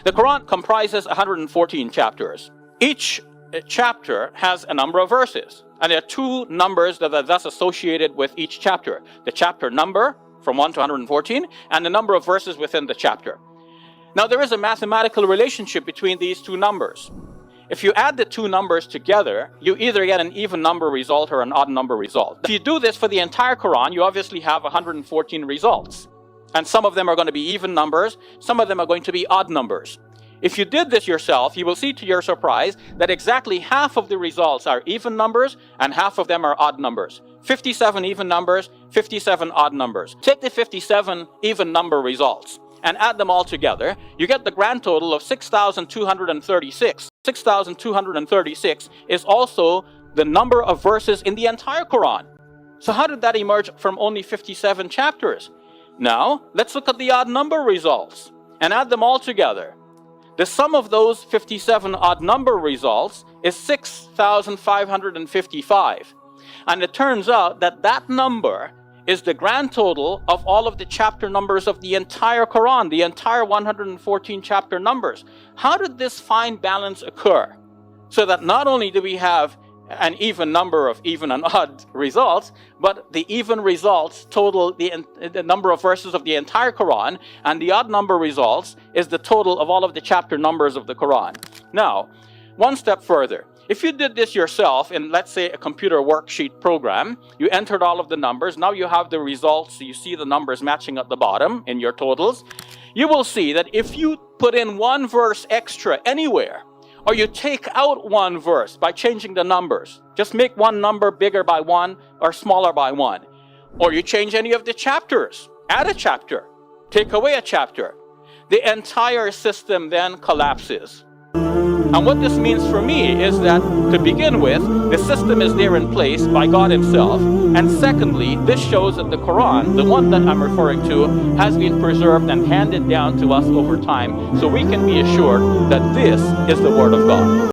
The Quran comprises 114 chapters. Each chapter has a number of verses, and there are two numbers that are thus associated with each chapter. The chapter number, from 1 to 114, and the number of verses within the chapter. Now, there is a mathematical relationship between these two numbers. If you add the two numbers together, you either get an even number result or an odd number result. If you do this for the entire Quran, you obviously have 114 results. And some of them are going to be even numbers, some of them are going to be odd numbers. If you did this yourself, you will see to your surprise that exactly half of the results are even numbers and half of them are odd numbers. 57 even numbers, 57 odd numbers. Take the 57 even number results and add them all together, you get the grand total of 6,236. 6,236 is also the number of verses in the entire Quran. So how did that emerge from only 57 chapters? Now, let's look at the odd number results and add them all together. The sum of those 57 odd number results is 6,555. And it turns out that that number is the grand total of all of the chapter numbers of the entire Quran, the entire 114 chapter numbers. How did this fine balance occur? So that not only do we have an even number of even and odd results, but the even results total the number of verses of the entire Quran, and the odd number results is the total of all of the chapter numbers of the Quran. Now, one step further. If you did this yourself in, let's say, a computer worksheet program, you entered all of the numbers, now you have the results, you see the numbers matching at the bottom in your totals, you will see that if you put in one verse extra anywhere, or you take out one verse by changing the numbers, just make one number bigger by one or smaller by one, or you change any of the chapters, add a chapter, take away a chapter, the entire system then collapses. And what this means for me is that, to begin with, the system is there in place by God Himself. And secondly, this shows that the Quran, the one that I'm referring to, has been preserved and handed down to us over time, so we can be assured that this is the Word of God.